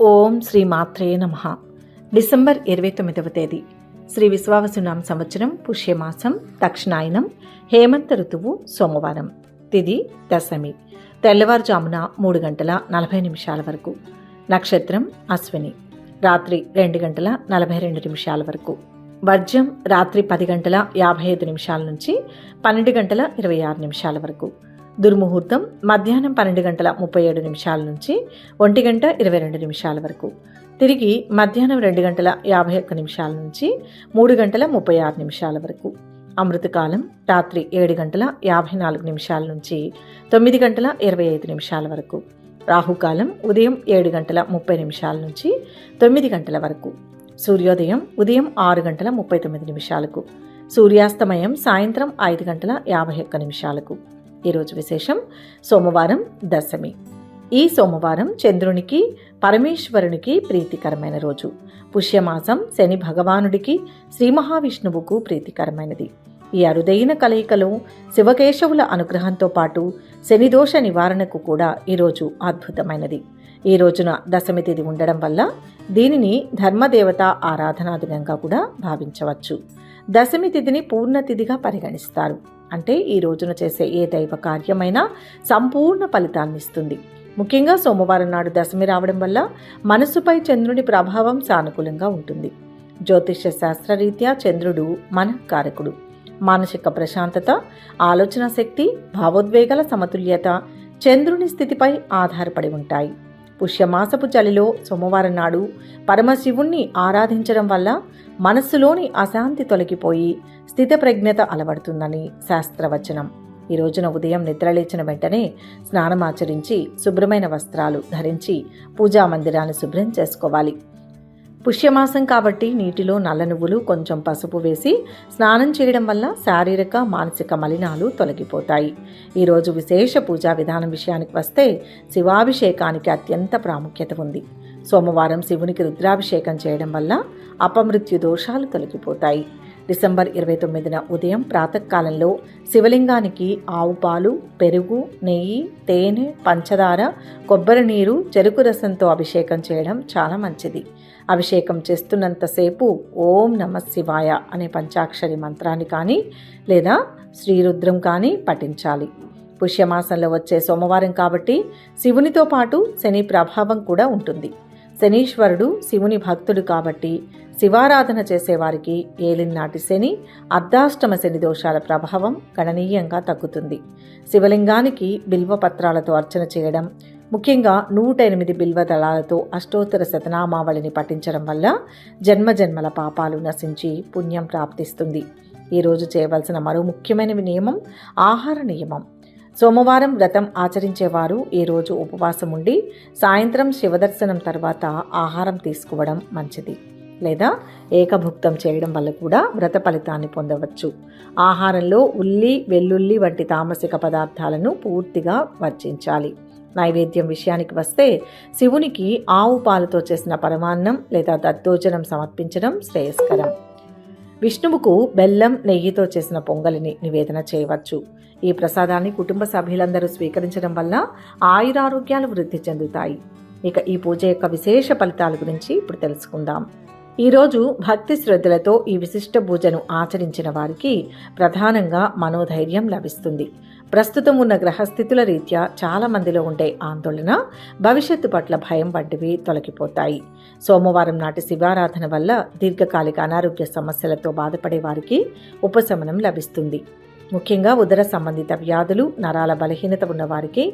ఓం శ్రీ మాత్రే నమః. డిసెంబర్ 29వ తేదీ శ్రీ విశ్వావసునామ సంవత్సరం పుష్యమాసం దక్షిణాయనం హేమంత ఋతువు సోమవారం. తిథి దశమి. తెల్లవారుజామున 3:40 వరకు. నక్షత్రం అశ్విని. రాత్రి 2:42 వరకు. వర్జ్యం రాత్రి 10:55 నుంచి 12:26 వరకు. దుర్ముహూర్తం మధ్యాహ్నం 12:37 నుంచి 1:22 వరకు. తిరిగి మధ్యాహ్నం 2:51 నుంచి 3:36 వరకు. అమృతకాలం రాత్రి 7:54 నుంచి 9:25 వరకు. రాహుకాలం ఉదయం 7:30 నుంచి 9 గంటల వరకు. సూర్యోదయం ఉదయం 6:39. సూర్యాస్తమయం సాయంత్రం 5:51. ఈరోజు విశేషం సోమవారం దశమి. ఈ సోమవారం చంద్రునికి పరమేశ్వరునికి ప్రీతికరమైన రోజు. పుష్యమాసం శని భగవానుడికి శ్రీ మహావిష్ణువుకు ప్రీతికరమైనది. ఈ అరుదైన కలయికలో శివకేశవుల అనుగ్రహంతో పాటు శనిదోష నివారణకు కూడా ఈరోజు అద్భుతమైనది. ఈ రోజున దశమి తిథి ఉండడం వల్ల దీనిని ధర్మదేవత ఆరాధనా దినంగా కూడా భావించవచ్చు. దశమి తిథిని పూర్ణ తిథిగా పరిగణిస్తారు. అంటే ఈ రోజున చేసే ఏ దైవ కార్యమైనా సంపూర్ణ ఫలితాన్ని ఇస్తుంది. ముఖ్యంగా సోమవారం నాడు దశమి రావడం వల్ల మనసుపై చంద్రుని ప్రభావం సానుకూలంగా ఉంటుంది. జ్యోతిష్య శాస్త్రరీత్యా చంద్రుడు మనఃకారకుడు. మానసిక ప్రశాంతత, ఆలోచన శక్తి, భావోద్వేగాల సమతుల్యత చంద్రుని స్థితిపై ఆధారపడి ఉంటాయి. పుష్యమాసపు చలిలో సోమవారం నాడు పరమశివుణ్ణి ఆరాధించడం వల్ల మనస్సులోని అశాంతి తొలగిపోయి స్థితప్రజ్ఞత అలవడుతుందని శాస్త్రవచనం. ఈ రోజున ఉదయం నిద్రలేచిన వెంటనే స్నానమాచరించి శుభ్రమైన వస్త్రాలు ధరించి పూజా మందిరాన్ని శుభ్రం చేసుకోవాలి. పుష్యమాసం కాబట్టి నీటిలో నల్ల నువ్వులు కొంచెం పసుపు వేసి స్నానం చేయడం వల్ల శారీరక మానసిక మలినాలు తొలగిపోతాయి. ఈరోజు విశేష పూజా విధానం విషయానికి వస్తే శివాభిషేకానికి అత్యంత ప్రాముఖ్యత ఉంది. సోమవారం శివునికి రుద్రాభిషేకం చేయడం వల్ల అపమృత్యు దోషాలు తొలగిపోతాయి. డిసెంబర్ 29న ఉదయం ప్రాతకాలంలో శివలింగానికి ఆవు పాలు, పెరుగు, నెయ్యి, తేనె, పంచదార, కొబ్బరి నీరు, చెరుకు రసంతో అభిషేకం చేయడం చాలా మంచిది. అభిషేకం చేస్తున్నంతసేపు ఓం నమః శివాయ అనే పంచాక్షరి మంత్రాన్ని కానీ లేదా శ్రీరుద్రం కానీ పఠించాలి. పుష్యమాసంలో వచ్చే సోమవారం కాబట్టి శివునితో పాటు శని ప్రభావం కూడా ఉంటుంది. శనీశ్వరుడు శివుని భక్తుడు కాబట్టి శివారాధన చేసేవారికి ఏలినాటి శని, అర్ధాష్టమ శని దోషాల ప్రభావం గణనీయంగా తగ్గుతుంది. శివలింగానికి బిల్వపత్రాలతో అర్చన చేయడం, ముఖ్యంగా 108 బిల్వ దళాలతో అష్టోత్తర శతనామావళిని పఠించడం వల్ల జన్మజన్మల పాపాలు నశించి పుణ్యం ప్రాప్తిస్తుంది. ఈరోజు చేయవలసిన మరో ముఖ్యమైన నియమం ఆహార నియమం. సోమవారం వ్రతం ఆచరించేవారు ఈరోజు ఉపవాసం ఉండి సాయంత్రం శివదర్శనం తర్వాత ఆహారం తీసుకోవడం మంచిది. లేదా ఏకభుక్తం చేయడం వల్ల కూడా వ్రత ఫలితాన్ని పొందవచ్చు. ఆహారంలో ఉల్లి, వెల్లుల్లి వంటి తామసిక పదార్థాలను పూర్తిగా వర్జించాలి. నైవేద్యం విషయానికి వస్తే శివునికి ఆవు పాలతో చేసిన పరమాన్నం లేదా దద్దోజనం సమర్పించడం శ్రేయస్కరం. విష్ణువుకు బెల్లం, నెయ్యితో చేసిన పొంగలిని నివేదన చేయవచ్చు. ఈ ప్రసాదాన్ని కుటుంబ సభ్యులందరూ స్వీకరించడం వల్ల ఆయురారోగ్యాలు వృద్ధి చెందుతాయి. ఇక ఈ పూజ యొక్క విశేష ఫలితాల గురించి ఇప్పుడు తెలుసుకుందాం. ఈరోజు భక్తి శ్రద్ధలతో ఈ విశిష్ట పూజను ఆచరించిన వారికి ప్రధానంగా మనోధైర్యం లభిస్తుంది. ప్రస్తుతం ఉన్న గ్రహస్థితుల రీత్యా చాలా మందిలో ఉండే ఆందోళన, భవిష్యత్తు పట్ల భయం వంటివి తొలగిపోతాయి. సోమవారం నాటి శివారాధన వల్ల దీర్ఘకాలిక అనారోగ్య సమస్యలతో బాధపడే వారికి ఉపశమనం లభిస్తుంది. ముఖ్యంగా ఉదర సంబంధిత వ్యాధులు, నరాల బలహీనత ఉన్నవారికి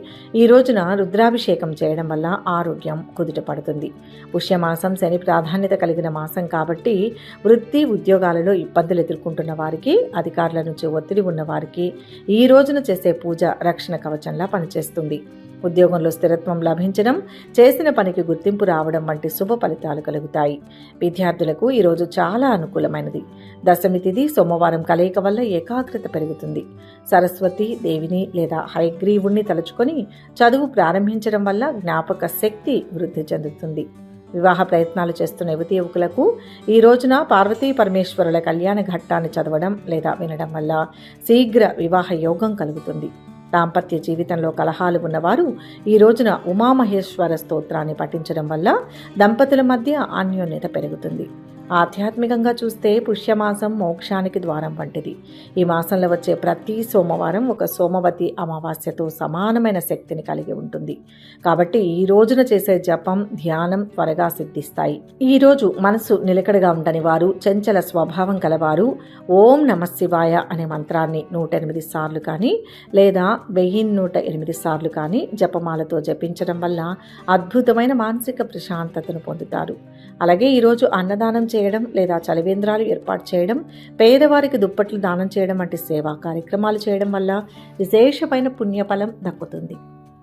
ఈ రోజున రుద్రాభిషేకం చేయడం వల్ల ఆరోగ్యం కుదుటపడుతుంది. పుష్యమాసం శని ప్రాధాన్యత కలిగిన మాసం కాబట్టి వృత్తి, ఉద్యోగాలలో ఇబ్బందులు ఎదుర్కొంటున్న వారికి, అధికారుల నుంచి ఒత్తిడి ఉన్నవారికి ఈ రోజున చేసే పూజ రక్షణ కవచంలా పనిచేస్తుంది. ఉద్యోగంలో స్థిరత్వం లభించడం, చేసిన పనికి గుర్తింపు రావడం వంటి శుభ ఫలితాలు కలుగుతాయి. విద్యార్థులకు ఈరోజు చాలా అనుకూలమైనది. దశమి తిథి సోమవారం కలయిక వల్ల ఏకాగ్రత పెరుగుతుంది. సరస్వతి దేవిని లేదా హయగ్రీవుణ్ణి తలుచుకొని చదువు ప్రారంభించడం వల్ల జ్ఞాపక శక్తి వృద్ధి చెందుతుంది. వివాహ ప్రయత్నాలు చేస్తున్న యువకులకు ఈ రోజున పార్వతీ పరమేశ్వరుల కళ్యాణ ఘట్టాన్ని చదవడం లేదా వినడం వల్ల శీఘ్ర వివాహ యోగం కలుగుతుంది. దాంపత్య జీవితంలో కలహాలు ఉన్నవారు ఈ రోజున ఉమామహేశ్వర స్తోత్రాన్ని పఠించడం వల్ల దంపతుల మధ్య అన్యోన్యత పెరుగుతుంది. ఆధ్యాత్మికంగా చూస్తే పుష్యమాసం మోక్షానికి ద్వారం వంటిది. ఈ మాసంలో వచ్చే ప్రతి సోమవారం ఒక సోమవతి అమావాస్యతో సమానమైన శక్తిని కలిగి ఉంటుంది. కాబట్టి ఈ రోజున చేసే జపం, ధ్యానం త్వరగా సిద్ధిస్తాయి. ఈ రోజు మనసు నిలకడగా ఉండని వారు, చంచల స్వభావం కలవారు ఓం నమఃశివాయ అనే మంత్రాన్ని 108 సార్లు కానీ లేదా 1108 సార్లు కానీ జపమాలతో జపించడం వల్ల అద్భుతమైన మానసిక ప్రశాంతతను పొందుతారు. అలాగే ఈరోజు అన్నదానం చేయడం లేదా చలివేంద్రాలు ఏర్పాటు చేయడం, పేదవారికి దుప్పట్లు దానం చేయడం వంటి సేవా కార్యక్రమాలు చేయడం వల్ల విశేషమైన పుణ్యఫలం దక్కుతుంది.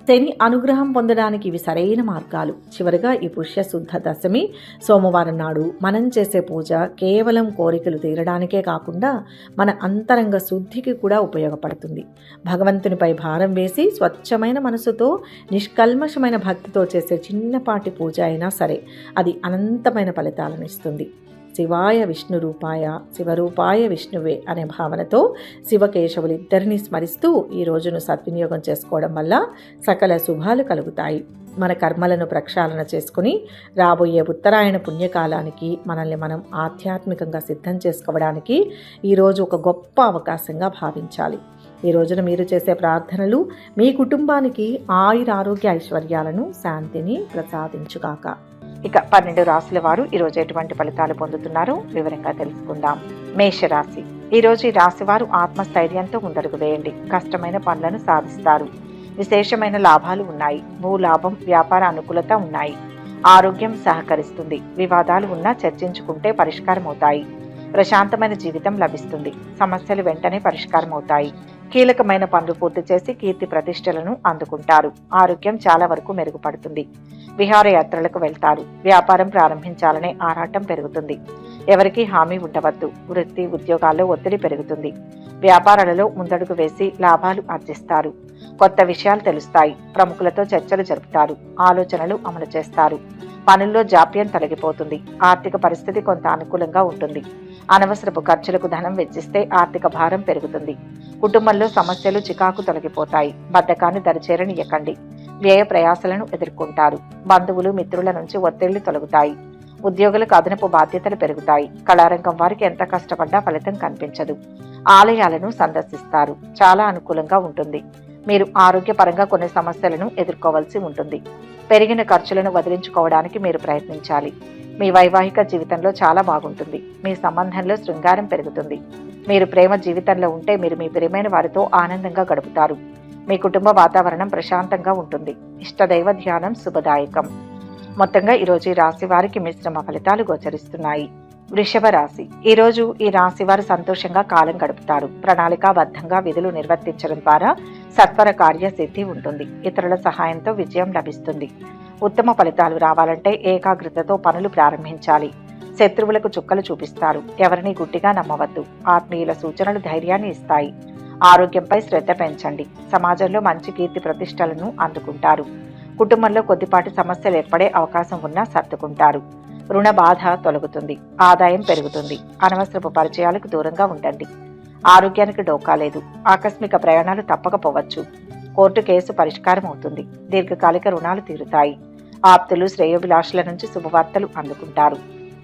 శని అనుగ్రహం పొందడానికి ఇవి సరైన మార్గాలు. చివరిగా ఈ పుష్యశుద్ధ దశమి సోమవారం నాడు మనం చేసే పూజ కేవలం కోరికలు తీరడానికే కాకుండా మన అంతరంగ శుద్ధికి కూడా ఉపయోగపడుతుంది. భగవంతునిపై భారం వేసి స్వచ్ఛమైన మనసుతో నిష్కల్మషమైన భక్తితో చేసే చిన్నపాటి పూజ అయినా సరే అది అనంతమైన ఫలితాలను ఇస్తుంది. శివాయ విష్ణు రూపాయ శివరూపాయ విష్ణువే అనే భావనతో శివకేశవులిద్దరినీ స్మరిస్తూ ఈ రోజును సద్వినియోగం చేసుకోవడం వల్ల సకల శుభాలు కలుగుతాయి. మన కర్మలను ప్రక్షాళన చేసుకుని రాబోయే ఉత్తరాయణ పుణ్యకాలానికి మనల్ని మనం ఆధ్యాత్మికంగా సిద్ధం చేసుకోవడానికి ఈరోజు ఒక గొప్ప అవకాశంగా భావించాలి. ఈ రోజున మీరు చేసే ప్రార్థనలు మీ కుటుంబానికి ఆయురారోగ్య ఐశ్వర్యాలను, శాంతిని ప్రసాదించుగాక. ఇక 12 రాశుల వారు ఈరోజు ఎటువంటి ఫలితాలు పొందుతున్నారో వివరంగా తెలుసుకుందాం. మేషరాశి. ఈరోజు ఈ రాశి వారు ఆత్మస్థైర్యంతో ముందడుగు వేయండి. కష్టమైన పనులను సాధిస్తారు. విశేషమైన లాభాలు ఉన్నాయి. భూలాభం, వ్యాపార అనుకూలత ఉన్నాయి. ఆరోగ్యం సహకరిస్తుంది. వివాదాలు ఉన్నా చర్చించుకుంటే పరిష్కారం అవుతాయి. ప్రశాంతమైన జీవితం లభిస్తుంది. సమస్యలు వెంటనే పరిష్కారం అవుతాయి. కీలకమైన పనులు పూర్తి చేసి కీర్తి ప్రతిష్టలను అందుకుంటారు. ఆరోగ్యం చాలా వరకు మెరుగుపడుతుంది. విహారయాత్రలకు వెళ్తారు. వ్యాపారం ప్రారంభించాలనే ఆరాటం పెరుగుతుంది. ఎవరికీ హామీ ఉండవద్దు. వృత్తి ఉద్యోగాల్లో ఒత్తిడి పెరుగుతుంది. వ్యాపారాలలో ముందడుగు వేసి లాభాలు ఆర్జిస్తారు. కొత్త విషయాలు తెలుస్తాయి. ప్రముఖులతో చర్చలు జరుపుతారు. ఆలోచనలు అమలు చేస్తారు. పనుల్లో జాప్యం తొలగిపోతుంది. ఆర్థిక పరిస్థితి కొంత అనుకూలంగా ఉంటుంది. అనవసరపు ఖర్చులకు ధనం వెచ్చిస్తే ఆర్థిక భారం పెరుగుతుంది. కుటుంబంలో సమస్యలు, చికాకు తొలగిపోతాయి. బద్ధకాన్ని దరిచేరనియకండి. వ్యయ ప్రయాసలను ఎదుర్కొంటారు. బంధువులు, మిత్రుల నుంచి ఒత్తిళ్లు తొలగుతాయి. ఉద్యోగులకు అదనపు బాధ్యతలు పెరుగుతాయి. కళారంగం వారికి ఎంత కష్టపడ్డా ఫలితం కనిపించదు. ఆలయాలను సందర్శిస్తారు. చాలా అనుకూలంగా ఉంటుంది. మీరు ఆరోగ్యపరంగా కొన్ని సమస్యలను ఎదుర్కోవాల్సి ఉంటుంది. పెరిగిన ఖర్చులను వదిలించుకోవడానికి మీరు ప్రయత్నించాలి. మీ వైవాహిక జీవితంలో చాలా బాగుంటుంది. మీ సంబంధంలో శృంగారం పెరుగుతుంది. మీరు ప్రేమ జీవితంలో ఉంటే మీరు మీ ప్రియమైన వారితో ఆనందంగా గడుపుతారు. మీ కుటుంబ వాతావరణం ప్రశాంతంగా ఉంటుంది. ఇష్టదైవ ధ్యానం శుభదాయకం. మొత్తంగా ఈరోజు ఈ రాశి వారికి మిశ్రమ ఫలితాలు గోచరిస్తున్నాయి. వృషభ రాశి. ఈరోజు ఈ రాశి వారు సంతోషంగా కాలం గడుపుతారు. ప్రణాళికాబద్ధంగా విధులు నిర్వర్తించడం ద్వారా సత్వర కార్యసిద్ధి ఉంటుంది. ఇతరుల సహాయంతో విజయం లభిస్తుంది. ఉత్తమ ఫలితాలు రావాలంటే ఏకాగ్రతతో పనులు ప్రారంభించాలి. శత్రువులకు చుక్కలు చూపిస్తారు. ఎవరిని గుడ్డిగా నమ్మవద్దు. ఆత్మీయుల సూచనలు ధైర్యాన్ని ఇస్తాయి. ఆరోగ్యంపై శ్రద్ధ పెంచండి. సమాజంలో మంచి కీర్తి ప్రతిష్టలను అందుకుంటారు. కుటుంబంలో కొద్దిపాటి సమస్యలు ఏర్పడే అవకాశం ఉన్నా సర్దుకుంటారు. రుణ బాధ తొలగుతుంది. ఆదాయం పెరుగుతుంది. అనవసరపు పరిచయాలకు దూరంగా ఉండండి. ఆరోగ్యానికి డోకా లేదు. ఆకస్మిక ప్రయాణాలు తప్పకపోవచ్చు. కోర్టు కేసు పరిష్కారం అవుతుంది. దీర్ఘకాలిక రుణాలు తీరుతాయి. ఆప్తులు, శ్రేయోభిలాషుల నుంచి శుభవార్తలు అందుకుంటారు.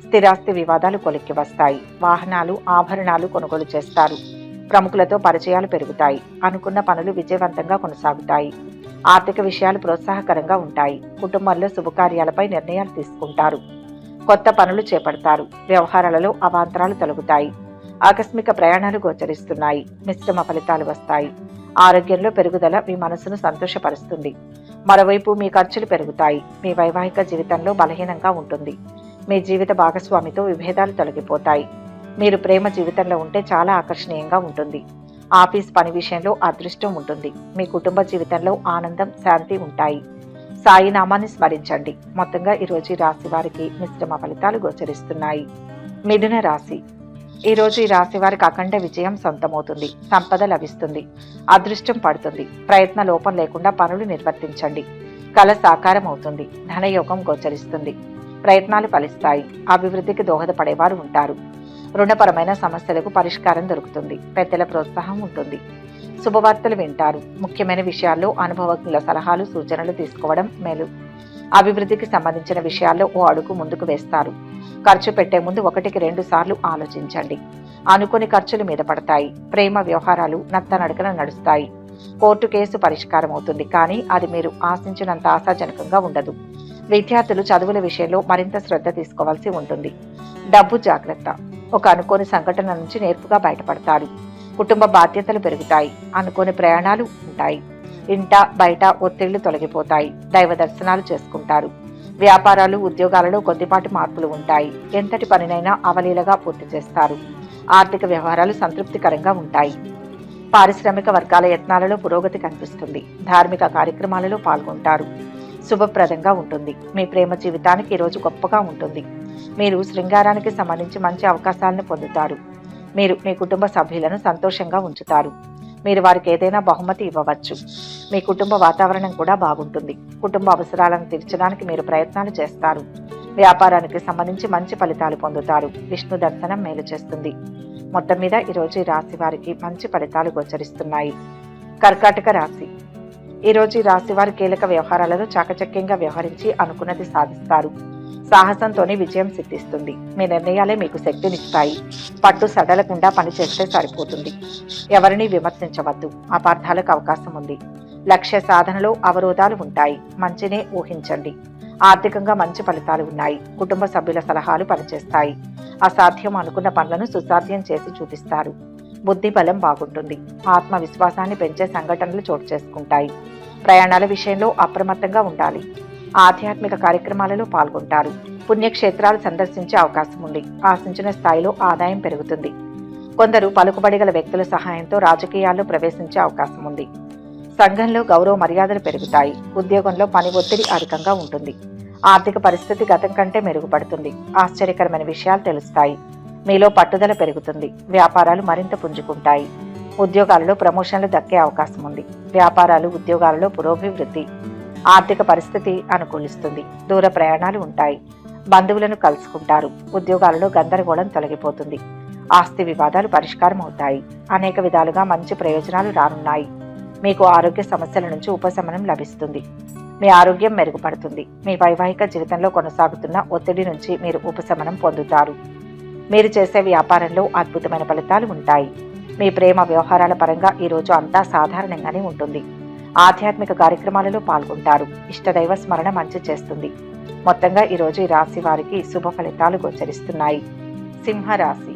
స్థిరాస్తి వివాదాలు కొలిక్కి వస్తాయి. వాహనాలు, ఆభరణాలు కొనుగోలు చేస్తారు. ప్రముఖులతో పరిచయాలు పెరుగుతాయి. అనుకున్న పనులు విజయవంతంగా కొనసాగుతాయి. ఆర్థిక విషయాలు ప్రోత్సాహకరంగా ఉంటాయి. కుటుంబంలో శుభకార్యాలపై నిర్ణయాలు తీసుకుంటారు. కొత్త పనులు చేపడతారు. వ్యవహారాలలో అవాంతరాలు తొలగుతాయి. ఆకస్మిక ప్రయాణాలు గోచరిస్తున్నాయి. మిశ్రమ ఫలితాలు వస్తాయి. ఆరోగ్యంలో పెరుగుదల మీ మనసును సంతోషపరుస్తుంది. మరోవైపు మీ ఖర్చులు పెరుగుతాయి. మీ వైవాహిక జీవితంలో బలహీనంగా ఉంటుంది. మీ జీవిత భాగస్వామితో విభేదాలు తొలగిపోతాయి. మీరు ప్రేమ జీవితంలో ఉంటే చాలా ఆకర్షణీయంగా ఉంటుంది. ఆఫీస్ పని విషయంలో అదృష్టం ఉంటుంది. మీ కుటుంబ జీవితంలో ఆనందం, శాంతి ఉంటాయి. సాయి నామాన్ని స్మరించండి. మొత్తంగా ఈరోజు ఈ రాశి వారికి మిశ్రమ ఫలితాలు గోచరిస్తున్నాయి. మిథున రాశి. ఈరోజు ఈ రాశి వారికి అఖండ విజయం సొంతమవుతుంది. సంపద లభిస్తుంది. అదృష్టం పడుతుంది. ప్రయత్న లోపం లేకుండా పనులు నిర్వర్తించండి. కళ సాకారం అవుతుంది. ధనయోగం గోచరిస్తుంది. ప్రయత్నాలు ఫలిస్తాయి. అభివృద్ధికి దోహదపడేవారు ఉంటారు. రుణపరమైన సమస్యలకు పరిష్కారం దొరుకుతుంది. పెద్దల ప్రోత్సాహం ఉంటుంది. శుభవార్తలు వింటారు. ముఖ్యమైన విషయాల్లో అనుభవజ్ఞుల సలహాలు సూచనలు తీసుకోవడం మేలు. అభివృద్ధికి సంబంధించిన విషయాల్లో ఓ అడుగు ముందుకు వేస్తారు. ఖర్చు పెట్టే ముందు 1-2 సార్లు ఆలోచించండి. అనుకోని ఖర్చులు మీద పడతాయి. ప్రేమ వ్యవహారాలు నత్తనడకన నడుస్తాయి. కోర్టు కేసు పరిష్కారం అవుతుంది, కానీ అది మీరు ఆశించినంత ఆశాజనకంగా ఉండదు. విద్యార్థులు చదువుల విషయంలో మరింత శ్రద్ధ తీసుకోవాల్సి ఉంటుంది. డబ్బు జాగ్రత్త. ఒక అనుకోని సంఘటన నుంచి నేర్పుగా బయటపడతారు. కుటుంబ బాధ్యతలు పెరుగుతాయి. అనుకోని ప్రయాణాలు ఉంటాయి. ఇంట బయట ఒత్తిళ్లు తొలగిపోతాయి. దైవ దర్శనాలు చేసుకుంటారు. వ్యాపారాలు ఉద్యోగాలలో కొద్దిపాటి మార్పులు ఉంటాయి. ఎంతటి పనినైనా అవలీలగా పూర్తి చేస్తారు. ఆర్థిక వ్యవహారాలు సంతృప్తికరంగా ఉంటాయి. పారిశ్రామిక వర్గాల యత్నాలలో పురోగతి కనిపిస్తుంది. ధార్మిక కార్యక్రమాలలో పాల్గొంటారు. శుభప్రదంగా ఉంటుంది. మీ ప్రేమ జీవితానికి ఈరోజు గొప్పగా ఉంటుంది. మీరు శృంగారానికి సంబంధించి మంచి అవకాశాలను పొందుతారు. మీరు మీ కుటుంబ సభ్యులను సంతోషంగా ఉంచుతారు. మీరు వారికి ఏదైనా బహుమతి ఇవ్వవచ్చు. మీ కుటుంబ వాతావరణం కూడా బాగుంటుంది. కుటుంబ అవసరాలను తీర్చడానికి మీరు ప్రయత్నాలు చేస్తారు. వ్యాపారానికి సంబంధించి మంచి ఫలితాలు పొందుతారు. విష్ణు దర్శనం మేలు చేస్తుంది. మొత్తం మీద ఈరోజు ఈ రాశి వారికి మంచి ఫలితాలు గోచరిస్తున్నాయి. కర్కాటక రాశి. ఈరోజు ఈ రాశి వారి కీలక వ్యవహారాలలో చాకచక్యంగా వ్యవహరించి అనుకున్నది సాధిస్తారు. సాహసంతోనే విజయం సిద్ధిస్తుంది. మీ నిర్ణయాలే మీకు శక్తినిస్తాయి. పట్టు సడలకుండా పనిచేస్తే సరిపోతుంది. ఎవరిని విమర్శించవద్దు. అపార్థాలకు అవకాశం ఉంది. లక్ష్య సాధనలో అవరోధాలు ఉంటాయి. మంచినే ఊహించండి. ఆర్థికంగా మంచి ఫలితాలు ఉన్నాయి. కుటుంబ సభ్యుల సలహాలు పనిచేస్తాయి. అసాధ్యం అనుకున్న పనులను సుసాధ్యం చేసి చూపిస్తారు. బుద్ధి బలం బాగుంటుంది. ఆత్మవిశ్వాసాన్ని పెంచే సంఘటనలు చోటు చేసుకుంటాయి. ప్రయాణాల విషయంలో అప్రమత్తంగా ఉండాలి. ఆధ్యాత్మిక కార్యక్రమాలలో పాల్గొంటారు. పుణ్యక్షేత్రాలు సందర్శించే అవకాశం ఉంది. ఆశించిన స్థాయిలో ఆదాయం పెరుగుతుంది. కొందరు పలుకుబడి గల వ్యక్తుల సహాయంతో రాజకీయాల్లో ప్రవేశించే అవకాశం ఉంది. సంఘంలో గౌరవ మర్యాదలు పెరుగుతాయి. ఉద్యోగంలో పని ఒత్తిడి అధికంగా ఉంటుంది. ఆర్థిక పరిస్థితి గతం కంటే మెరుగుపడుతుంది. ఆశ్చర్యకరమైన విషయాలు తెలుస్తాయి. మీలో పట్టుదల పెరుగుతుంది. వ్యాపారాలు మరింత పుంజుకుంటాయి. ఉద్యోగాలలో ప్రమోషన్లు దక్కే అవకాశం ఉంది. వ్యాపారాలు ఉద్యోగాలలో పురోభివృద్ధి. ఆర్థిక పరిస్థితి అనుకూలిస్తుంది. దూర ప్రయాణాలు ఉంటాయి. బంధువులను కలుసుకుంటారు. ఉద్యోగాలలో గందరగోళం తొలగిపోతుంది. ఆస్తి వివాదాలు పరిష్కారం అవుతాయి. అనేక విధాలుగా మంచి ప్రయోజనాలు రానున్నాయి. మీకు ఆరోగ్య సమస్యల నుంచి ఉపశమనం లభిస్తుంది. మీ ఆరోగ్యం మెరుగుపడుతుంది. మీ వైవాహిక జీవితంలో కొనసాగుతున్న ఒత్తిడి నుంచి మీరు ఉపశమనం పొందుతారు. మీరు చేసే వ్యాపారంలో అద్భుతమైన ఫలితాలు ఉంటాయి. మీ ప్రేమ వ్యవహారాల పరంగా ఈరోజు అంతా సాధారణంగానే ఉంటుంది. ఆధ్యాత్మిక కార్యక్రమాలలో పాల్గొంటారు. ఇష్టదైవ స్మరణ మంచి చేస్తుంది. మొత్తంగా ఈరోజు ఈ రాశి వారికి శుభ ఫలితాలు గోచరిస్తున్నాయి. సింహరాశి.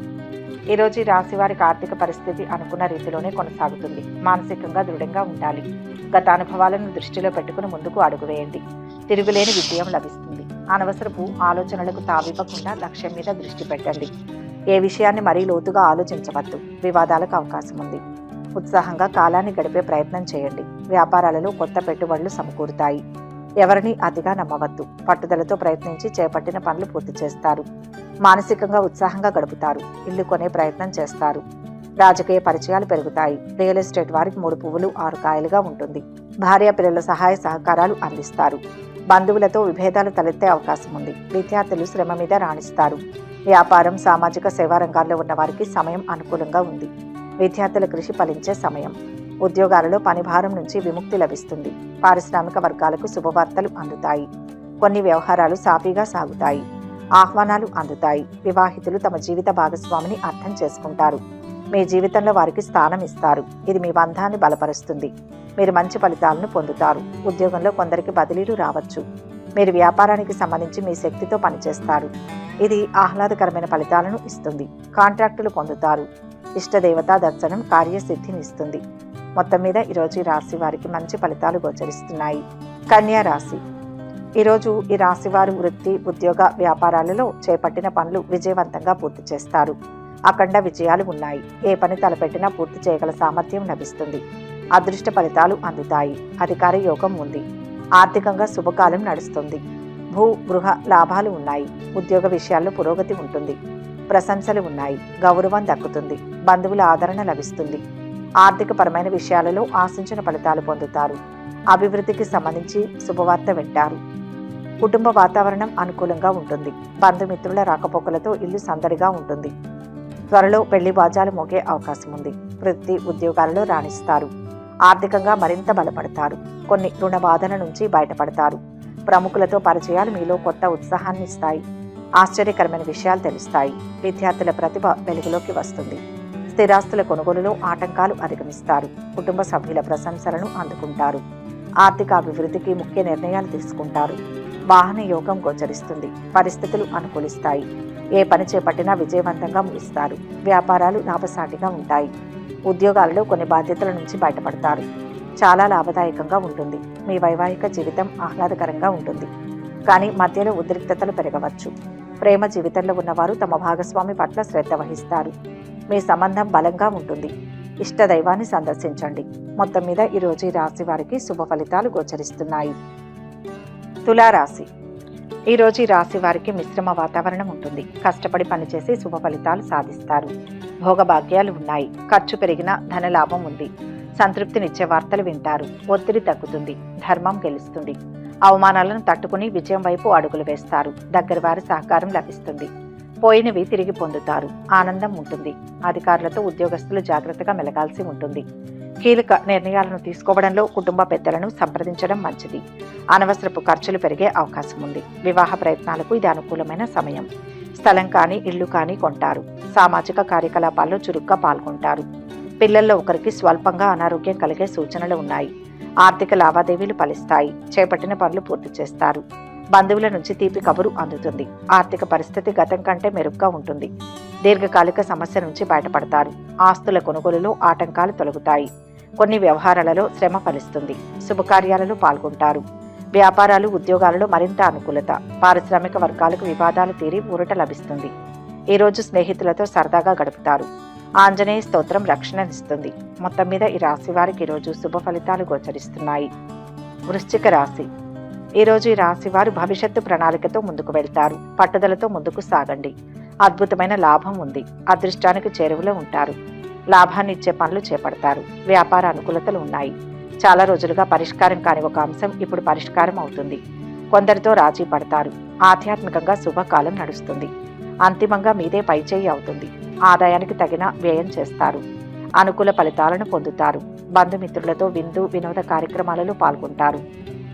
ఈరోజు ఈ రాశి వారికి ఆర్థిక పరిస్థితి అనుకున్న రీతిలోనే కొనసాగుతుంది. మానసికంగా దృఢంగా ఉండాలి. గత అనుభవాలను దృష్టిలో పెట్టుకుని ముందుకు అడుగు వేయండి. తిరుగులేని విజయం లభిస్తుంది. అనవసరపు ఆలోచనలకు తావివ్వకుండా లక్ష్యం మీద దృష్టి పెట్టండి. ఏ విషయాన్ని మరీ లోతుగా ఆలోచించవద్దు. వివాదాలకు అవకాశం ఉంది. ఉత్సాహంగా కాలాన్ని గడిపే ప్రయత్నం చేయండి. వ్యాపారాలలో కొత్త పెట్టుబడులు సమకూరుతాయి. ఎవరిని అతిగా నమ్మవద్దు. పట్టుదలతో ప్రయత్నించి చేపట్టిన పనులు పూర్తి చేస్తారు. మానసికంగా ఉత్సాహంగా గడుపుతారు. ఇల్లు కొనే ప్రయత్నం చేస్తారు. రాజకీయ పరిచయాలు పెరుగుతాయి. రియల్ ఎస్టేట్ వారికి 3 పువ్వులు 6 కాయలుగా ఉంటుంది. భార్య పిల్లల సహాయ సహకారాలు అందిస్తారు. బంధువులతో విభేదాలు తలెత్తే అవకాశం ఉంది. విద్యార్థులు శ్రమ మీద రాణిస్తారు. వ్యాపారం సామాజిక సేవా రంగాల్లో ఉన్న వారికి సమయం అనుకూలంగా ఉంది. విద్యార్థుల కృషి ఫలించే సమయం. ఉద్యోగాలలో పని భారం నుంచి విముక్తి లభిస్తుంది. పారిశ్రామిక వర్గాలకు శుభవార్తలు అందుతాయి. కొన్ని వ్యవహారాలు సాఫీగా సాగుతాయి. ఆహ్వానాలు అందుతాయి. వివాహితులు తమ జీవిత భాగస్వామిని అర్థం చేసుకుంటారు. మీ జీవితంలో వారికి స్థానం ఇస్తారు. ఇది మీ బంధాన్ని బలపరుస్తుంది. మీరు మంచి ఫలితాలను పొందుతారు. ఉద్యోగంలో కొందరికి బదిలీలు రావచ్చు. మీరు వ్యాపారానికి సంబంధించి మీ శక్తితో పనిచేస్తారు. ఇది ఆహ్లాదకరమైన ఫలితాలను ఇస్తుంది. కాంట్రాక్టులు పొందుతారు. ఇష్టదేవతా దర్శనం కార్యసిద్ధినిస్తుంది. మొత్తం మీద ఈరోజు ఈ రాశి వారికి మంచి ఫలితాలు గోచరిస్తున్నాయి. కన్యా రాశి. ఈరోజు ఈ రాశి వారు వృత్తి, ఉద్యోగ, వ్యాపారాలలో చేపట్టిన పనులు విజయవంతంగా పూర్తి చేస్తారు. అఖండ విజయాలు ఉన్నాయి. ఏ పని తలపెట్టినా పూర్తి చేయగల సామర్థ్యం లభిస్తుంది. అదృష్ట ఫలితాలు అందుతాయి. అధికార యోగం ఉంది. ఆర్థికంగా శుభకాలం నడుస్తుంది. భూ గృహ లాభాలు ఉన్నాయి. ఉద్యోగ విషయాల్లో పురోగతి ఉంటుంది. ప్రశంసలు ఉన్నాయి. గౌరవం దక్కుతుంది. బంధువుల ఆదరణ లభిస్తుంది. ఆర్థిక పరమైన విషయాలలో ఆశించిన ఫలితాలు పొందుతారు. అభివృద్ధికి సంబంధించి శుభవార్త వింటారు. కుటుంబ వాతావరణం అనుకూలంగా ఉంటుంది. బంధుమిత్రుల రాకపోకలతో ఇల్లు సందడిగా ఉంటుంది. త్వరలో పెళ్లి బాజాలు మోగే అవకాశం ఉంది. వృత్తి ఉద్యోగాలలో రాణిస్తారు. ఆర్థికంగా మరింత బలపడతారు. కొన్ని రుణ బాధల నుంచి బయటపడతారు. ప్రముఖులతో పరిచయాలు మీలో కొత్త ఉత్సాహాన్ని ఇస్తాయి. ఆశ్చర్యకరమైన విషయాలు తెలుస్తాయి. విద్యార్థుల ప్రతిభ వెలుగులోకి వస్తుంది. స్థిరాస్తుల కొనుగోలులో ఆటంకాలు అధిగమిస్తారు. కుటుంబ సభ్యుల ప్రశంసలను అందుకుంటారు. ఆర్థిక అభివృద్ధికి ముఖ్య నిర్ణయాలు తీసుకుంటారు. వాహన యోగం గోచరిస్తుంది. పరిస్థితులు అనుకూలిస్తాయి. ఏ పని చేపట్టినా విజయవంతంగా ముగిస్తారు. వ్యాపారాలు లాభసాటిగా ఉంటాయి. ఉద్యోగాలలో కొన్ని బాధ్యతల నుంచి బయటపడతారు. చాలా లాభదాయకంగా ఉంటుంది. మీ వైవాహిక జీవితం ఆహ్లాదకరంగా ఉంటుంది. కానీ మధ్యలో ఉద్రిక్తతలు పెరగవచ్చు. ప్రేమ జీవితంలో ఉన్నవారు తమ భాగస్వామి పట్ల శ్రద్ధ వహిస్తారు. మీ సంబంధం బలంగా ఉంటుంది. ఇష్ట దైవాన్ని సందర్శించండి. మొత్తం మీద ఈరోజు ఈ రాశి వారికి శుభ ఫలితాలు గోచరిస్తున్నాయి. తులారాశి. ఈరోజు ఈ రాశి వారికి మిశ్రమ వాతావరణం ఉంటుంది. కష్టపడి పనిచేసి శుభ ఫలితాలు సాధిస్తారు. భోగభాగ్యాలు ఉన్నాయి. ఖర్చు పెరిగిన ధనలాభం ఉంది. సంతృప్తినిచ్చే వార్తలు వింటారు. ఒత్తిడి తగ్గుతుంది. ధర్మం గెలుస్తుంది. అవమానాలను తట్టుకుని విజయం వైపు అడుగులు వేస్తారు. దగ్గర వారి సహకారం లభిస్తుంది. పోయినవి తిరిగి పొందుతారు. ఆనందం ఉంటుంది. అధికారులతో ఉద్యోగస్తులు జాగ్రత్తగా మెలగాల్సి ఉంటుంది. కీలక నిర్ణయాలను తీసుకోవడంలో కుటుంబ పెద్దలను సంప్రదించడం మంచిది. అనవసరపు ఖర్చులు పెరిగే అవకాశం ఉంది. వివాహ ప్రయత్నాలకు ఇది అనుకూలమైన సమయం. స్థలం కానీ ఇల్లు కానీ కొంటారు. సామాజిక కార్యకలాపాల్లో చురుగ్గా పాల్గొంటారు. పిల్లల్లో ఒకరికి స్వల్పంగా అనారోగ్యం కలిగే సూచనలు ఉన్నాయి. ఆర్థిక లావాదేవీలు ఫలిస్తాయి. చేపట్టిన పనులు పూర్తి చేస్తారు. బంధువుల నుంచి తీపి కబురు అందుతుంది. ఆర్థిక పరిస్థితి గతం కంటే మెరుగ్గా ఉంటుంది. దీర్ఘకాలిక సమస్య నుంచి బయటపడతారు. ఆస్తుల కొనుగోలులో ఆటంకాలు తొలగుతాయి. కొన్ని వ్యవహారాలలో శ్రమ ఫలిస్తుంది. శుభకార్యాలలో పాల్గొంటారు. వ్యాపారాలు ఉద్యోగాలలో మరింత అనుకూలత. పారిశ్రామిక వర్గాలకు వివాదాలు తీరి ఊరట లభిస్తుంది. ఈరోజు స్నేహితులతో సరదాగా గడుపుతారు. ఆంజనేయ స్తోత్రం రక్షణనిస్తుంది. మొత్తం మీద ఈ రాశి వారికి ఈరోజు శుభ ఫలితాలు గోచరిస్తున్నాయి. వృశ్చిక రాశి. ఈరోజు ఈ రాశి వారు భవిష్యత్తు ప్రణాళికతో ముందుకు వెళ్తారు. పట్టుదలతో ముందుకు సాగండి. అద్భుతమైన లాభం ఉంది. అదృష్టానికి చేరువలో ఉంటారు. లాభాన్ని ఇచ్చే పనులు చేపడతారు. వ్యాపార అనుకూలతలు ఉన్నాయి. చాలా రోజులుగా పరిష్కారం కాని ఒక అంశం ఇప్పుడు పరిష్కారం అవుతుంది. కొందరితో రాజీ పడతారు. ఆధ్యాత్మికంగా శుభకాలం నడుస్తుంది. అంతిమంగా మీదే పైచేయి అవుతుంది. ఆదాయానికి తగిన వ్యయం చేస్తారు. అనుకూల ఫలితాలను పొందుతారు. బంధుమిత్రులతో విందు వినోద కార్యక్రమాలలో పాల్గొంటారు.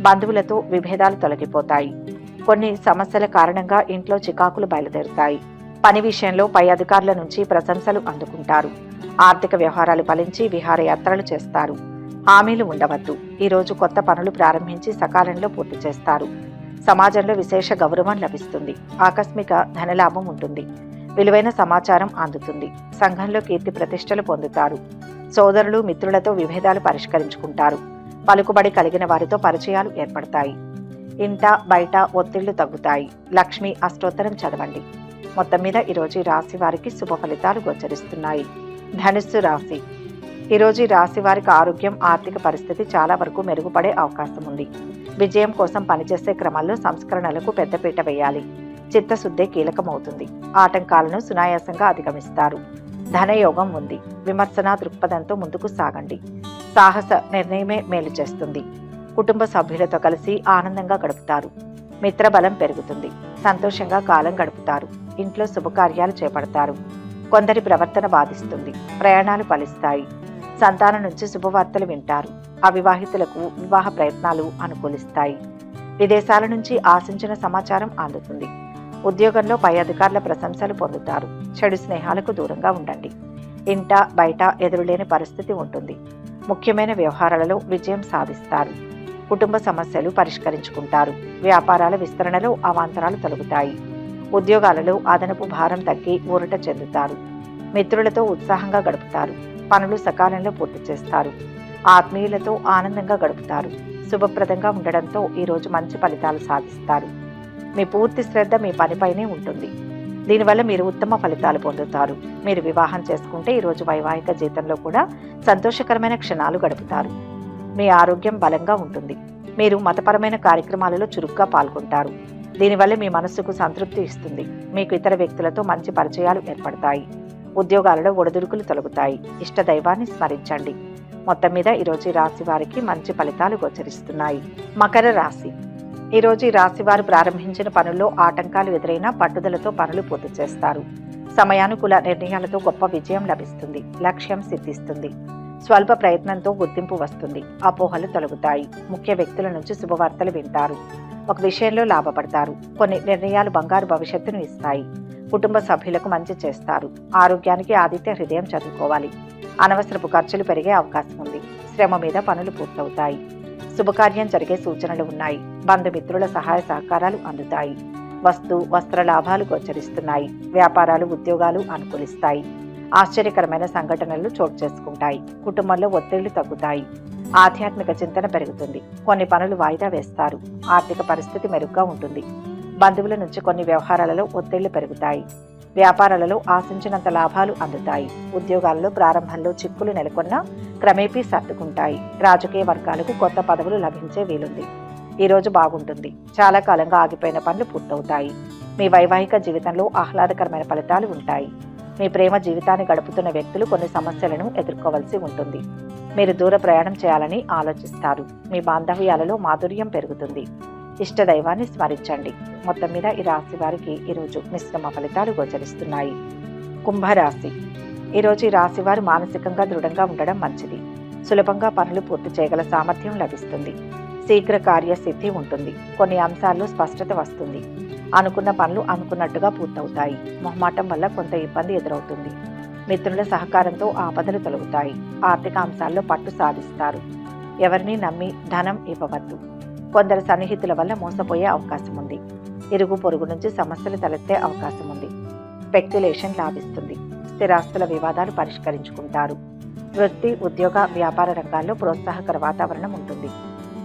బంధువులతో విభేదాలు తొలగిపోతాయి. కొన్ని సమస్యల కారణంగా ఇంట్లో చికాకులు బయలుదేరుతాయి. పని విషయంలో పై అధికారుల నుంచి ప్రశంసలు అందుకుంటారు. ఆర్థిక వ్యవహారాలు ఫలించి విహారయాత్రలు చేస్తారు. హామీలు ఉండవద్దు. ఈరోజు కొత్త పనులు ప్రారంభించి సకాలంలో పూర్తి చేస్తారు. సమాజంలో విశేష గౌరవం లభిస్తుంది. ఆకస్మిక ధనలాభం ఉంటుంది. విలువైన సమాచారం అందుతుంది. సంఘంలో కీర్తి ప్రతిష్టలు పొందుతారు. సోదరులు మిత్రులతో విభేదాలు పరిష్కరించుకుంటారు. పలుకుబడి కలిగిన వారితో పరిచయాలు ఏర్పడతాయి. ఇంట బయట ఒత్తిళ్లు తగ్గుతాయి. లక్ష్మి అష్టోత్తరం చదవండి. మొత్తం మీద ఈరోజు ఈ రాశి వారికి శుభ ఫలితాలు గోచరిస్తున్నాయి. ధనుస్సు రాశి. ఈరోజు ఈ రాశి వారికి ఆరోగ్యం ఆర్థిక పరిస్థితి చాలా వరకు మెరుగుపడే అవకాశం ఉంది. విజయం కోసం పనిచేసే క్రమంలో సంస్కరణలకు పెద్దపీట వేయాలి. చిత్తశుద్ధే కీలకమవుతుంది. ఆటంకాలను సునాయాసంగా అధిగమిస్తారు. ధనయోగం ఉంది. విమర్శనా దృక్పథంతో ముందుకు సాగండి. సాహస నిర్ణయమే మేలు చేస్తుంది. కుటుంబ సభ్యులతో కలిసి ఆనందంగా గడుపుతారు. మిత్రబలం పెరుగుతుంది. సంతోషంగా కాలం గడుపుతారు. ఇంట్లో శుభకార్యాలు చేపడతారు. కొందరి ప్రవర్తన బాధిస్తుంది. ప్రయాణాలు ఫలిస్తాయి. సంతానం నుంచి శుభవార్తలు వింటారు. అవివాహితులకు వివాహ ప్రయత్నాలు అనుకూలిస్తాయి. విదేశాల నుంచి ఆశించిన సమాచారం అందుతుంది. ఉద్యోగంలో పై అధికారుల ప్రశంసలు పొందుతారు. చెడు స్నేహాలకు దూరంగా ఉండండి. ఇంట బయట ఎదురులేని పరిస్థితి ఉంటుంది. ముఖ్యమైన వ్యవహారాలలో విజయం సాధిస్తారు. కుటుంబ సమస్యలు పరిష్కరించుకుంటారు. వ్యాపారాల విస్తరణలో అవాంతరాలు తొలగుతాయి. ఉద్యోగాలలో అదనపు భారం తగ్గి ఊరట చెందుతారు. మిత్రులతో ఉత్సాహంగా గడుపుతారు. పనులు సకాలంలో పూర్తి చేస్తారు. ఆత్మీయులతో ఆనందంగా గడుపుతారు. శుభప్రదంగా ఉండడంతో ఈరోజు మంచి ఫలితాలు సాధిస్తారు. మీ పూర్తి శ్రద్ధ మీ పనిపైనే ఉంటుంది. దీనివల్ల మీరు ఉత్తమ ఫలితాలు పొందుతారు. మీరు వివాహం చేసుకుంటే ఈరోజు వైవాహిక జీవితంలో కూడా సంతోషకరమైన క్షణాలు గడుపుతారు. మీ ఆరోగ్యం బలంగా ఉంటుంది. మీరు మతపరమైన కార్యక్రమాలలో చురుగ్గా పాల్గొంటారు. దీనివల్ల మీ మనస్సుకు సంతృప్తి ఇస్తుంది. మీకు ఇతర వ్యక్తులతో మంచి పరిచయాలు ఏర్పడతాయి. ఉద్యోగాలలో ఒడిదుడుకులు తొలగుతాయి. ఇష్ట దైవాన్ని స్మరించండి. మొత్తం మీద ఈరోజు ఈ రాశి వారికి మంచి ఫలితాలు గోచరిస్తున్నాయి. మకర రాశి. ఈరోజు ఈ రాశి వారు ప్రారంభించిన పనుల్లో ఆటంకాలు ఎదురైనా పట్టుదలతో పనులు పూర్తి చేస్తారు. సమయానుకూల నిర్ణయాలతో గొప్ప విజయం లభిస్తుంది. లక్ష్యం సిద్ధిస్తుంది. స్వల్ప ప్రయత్నంతో గుర్తింపు వస్తుంది. అపోహలు తొలగుతాయి. ముఖ్య వ్యక్తుల నుంచి శుభవార్తలు వింటారు. ఒక విషయంలో లాభపడతారు. కొన్ని నిర్ణయాలు బంగారు భవిష్యత్తును ఇస్తాయి. కుటుంబ సభ్యులకు మంచి చేస్తారు. ఆరోగ్యానికి ఆదిత్య హృదయం చదువుకోవాలి. అనవసరపు ఖర్చులు పెరిగే అవకాశం ఉంది. శ్రమ మీద పనులు పూర్తవుతాయి. శుభకార్యం జరిగే సూచనలు ఉన్నాయి. బంధుమిత్రుల సహాయ సహకారాలు అందుతాయి. వస్త్ర లాభాలు గోచరిస్తున్నాయి. వ్యాపారాలు, ఉద్యోగాలు అనుకూలిస్తాయి. ఆశ్చర్యకరమైన సంఘటనలు చోటు చేసుకుంటాయి. కుటుంబంలో ఒత్తిళ్లు తగ్గుతాయి. ఆధ్యాత్మిక చింతన పెరుగుతుంది. కొన్ని పనులు వాయిదా వేస్తారు. ఆర్థిక పరిస్థితి మెరుగ్గా ఉంటుంది. బంధువుల నుంచి కొన్ని వ్యవహారాలలో ఒత్తిళ్లు పెరుగుతాయి. వ్యాపారాలలో ఆశించినంత లాభాలు అందుతాయి. ఉద్యోగాలలో ప్రారంభంలో చిక్కులు నెలకొన్నా క్రమేపీ సర్దుకుంటాయి. రాజకీయ వర్గాలకు కొత్త పదవులు లభించే వీలుంది. ఈ రోజు బాగుంటుంది. చాలా కాలంగా ఆగిపోయిన పనులు పూర్తవుతాయి. మీ వైవాహిక జీవితంలో ఆహ్లాదకరమైన ఫలితాలు ఉంటాయి. మీ ప్రేమ జీవితాన్ని గడుపుతున్న వ్యక్తులు కొన్ని సమస్యలను ఎదుర్కోవలసి ఉంటుంది. మీరు దూర ప్రయాణం చేయాలని ఆలోచిస్తారు. మీ బాంధవ్యాలలో మాధుర్యం పెరుగుతుంది. ఇష్ట దైవాన్ని స్మరించండి. మొత్తం మీద ఈ రాశి వారికి ఈరోజు మిశ్రమ ఫలితాలు గోచరిస్తున్నాయి. కుంభరాశి. ఈరోజు ఈ రాశి వారు మానసికంగా దృఢంగా ఉండడం మంచిది. సులభంగా పనులు పూర్తి చేయగల సామర్థ్యం లభిస్తుంది. శీఘ్ర కార్యసిద్ధి ఉంటుంది. కొన్ని అంశాల్లో స్పష్టత వస్తుంది. అనుకున్న పనులు అనుకున్నట్టుగా పూర్తవుతాయి. మొహమాటం వల్ల కొంత ఇబ్బంది ఎదురవుతుంది. మిత్రుల సహకారంతో ఆపదలు తొలగుతాయి. ఆర్థిక అంశాల్లో పట్టు సాధిస్తారు. ఎవరిని నమ్మి ధనం ఇవ్వవద్దు. కొందరు సన్నిహితుల వల్ల మోసపోయే అవకాశం ఉంది. ఇరుగు పొరుగు నుంచి సమస్యలు తలెత్తే అవకాశం ఉంది. స్పెక్యులేషన్ లాభిస్తుంది. స్థిరాస్తుల వివాదాలు పరిష్కరించుకుంటారు. వృత్తి, ఉద్యోగ, వ్యాపార రంగాల్లో ప్రోత్సాహకర వాతావరణం ఉంటుంది.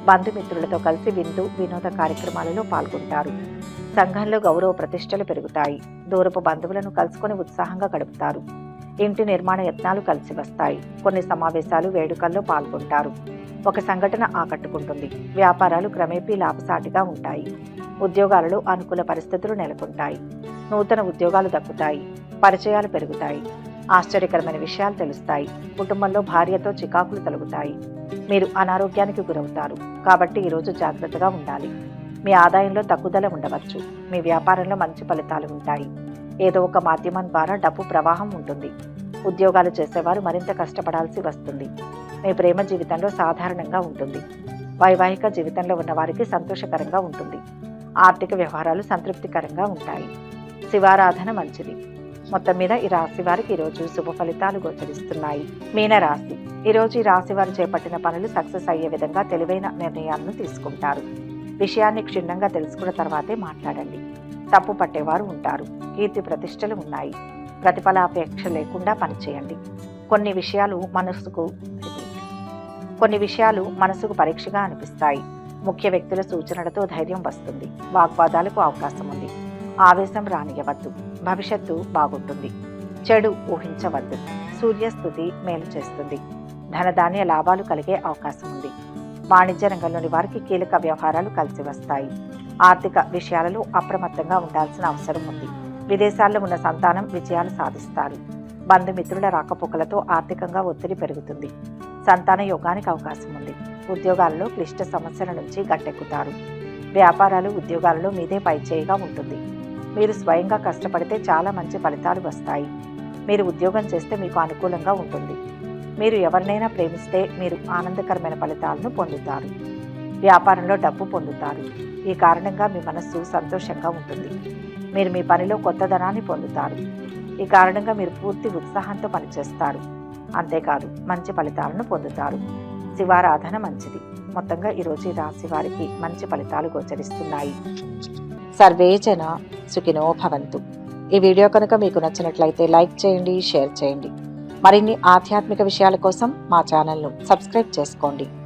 బంధుమిత్రులతో కలిసి వినోద కార్యక్రమాలలో పాల్గొంటారు. సంఘంలో గౌరవ ప్రతిష్టలు పెరుగుతాయి. దూరపు బంధువులను కలుసుకొని ఉత్సాహంగా గడుపుతారు. ఇంటి నిర్మాణ యత్నాలు కలిసి వస్తాయి. కొన్ని సమావేశాలు, వేడుకల్లో పాల్గొంటారు. ఒక సంఘటన ఆకట్టుకుంటుంది. వ్యాపారాలు క్రమేపీ లాభసాటిగా ఉంటాయి. ఉద్యోగాలలో అనుకూల పరిస్థితులు నెలకొంటాయి. నూతన ఉద్యోగాలు దక్కుతాయి. పరిచయాలు పెరుగుతాయి. ఆశ్చర్యకరమైన విషయాలు తెలుస్తాయి. కుటుంబంలో భార్యతో చికాకులు తొలగుతాయి. మీరు అనారోగ్యానికి గురవుతారు. కాబట్టి ఈరోజు జాగ్రత్తగా ఉండాలి. మీ ఆదాయంలో తగ్గుదల ఉండవచ్చు. మీ వ్యాపారంలో మంచి ఫలితాలు ఉంటాయి. ఏదో ఒక మాధ్యమం ద్వారా డబ్బు ప్రవాహం ఉంటుంది. ఉద్యోగాలు చేసేవారు మరింత కష్టపడాల్సి వస్తుంది. మీ ప్రేమ జీవితంలో సాధారణంగా ఉంటుంది. వైవాహిక జీవితంలో ఉన్న వారికి సంతోషకరంగా ఉంటుంది. ఆర్థిక వ్యవహారాలు సంతృప్తికరంగా ఉంటాయి. శివారాధన మంచిది. మొత్తం మీద ఈ రాశి వారికి ఈరోజు శుభ ఫలితాలు గోచరిస్తున్నాయి. మీనరాశి. ఈరోజు ఈ రాశి వారు చేపట్టిన పనులు సక్సెస్ అయ్యే విధంగా తెలివైన నిర్ణయాలను తీసుకుంటారు. విషయాన్ని క్షుణ్ణంగా తెలుసుకున్న తర్వాతే మాట్లాడండి. తప్పు పట్టేవారు ఉంటారు. కీర్తి ప్రతిష్టలు ఉన్నాయి. ప్రతిఫలాపేక్ష లేకుండా పనిచేయండి. కొన్ని విషయాలు మనసుకు పరీక్షగా అనిపిస్తాయి. ముఖ్య వ్యక్తుల సూచనలతో ధైర్యం వస్తుంది. వాగ్వాదాలకు అవకాశం ఉంది. ఆవేశం రానియవద్దు. భవిష్యత్తు బాగుంటుంది. చెడు ఊహించవద్దు. సూర్యస్థుతి మేలు చేస్తుంది. ధనధాన్య లాభాలు కలిగే అవకాశం ఉంది. వాణిజ్య రంగంలోని వారికి కీలక వ్యవహారాలు కలిసి వస్తాయి. ఆర్థిక విషయాలలో అప్రమత్తంగా ఉండాల్సిన అవసరం ఉంది. విదేశాల్లో ఉన్న సంతానం విజయాలు సాధిస్తారు. బంధుమిత్రుల రాకపోకలతో ఆర్థికంగా ఒత్తిడి పెరుగుతుంది. సంతాన యోగానికి అవకాశం ఉంది. ఉద్యోగాలలో క్లిష్ట సమస్యల నుంచి గట్టెక్కుతారు. వ్యాపారాలు, ఉద్యోగాలలో మీదే పైచేయిగా ఉంటుంది. మీరు స్వయంగా కష్టపడితే చాలా మంచి ఫలితాలు వస్తాయి. మీరు ఉద్యోగం చేస్తే మీకు అనుకూలంగా ఉంటుంది. మీరు ఎవరినైనా ప్రేమిస్తే మీరు ఆనందకరమైన ఫలితాలను పొందుతారు. వ్యాపారంలో డబ్బు పొందుతారు. ఈ కారణంగా మీ మనస్సు సంతోషంగా ఉంటుంది. మీరు మీ పనిలో కొత్తదనాన్ని పొందుతారు. ఈ కారణంగా మీరు పూర్తి ఉత్సాహంతో పనిచేస్తారు. అంతేకాదు మంచి ఫలితాలను పొందుతారు. శివారాధన మంచిది. మొత్తంగా ఈరోజు ఈ రాశి వారికి మంచి ఫలితాలు గోచరిస్తున్నాయి. సర్వే జన సుఖినో భవంతు. ఈ వీడియో కనుక మీకు నచ్చినట్లయితే లైక్ చేయండి, షేర్ చేయండి. మరిన్ని ఆధ్యాత్మిక విషయాల కోసం మా ఛానల్ను సబ్స్క్రైబ్ చేసుకోండి.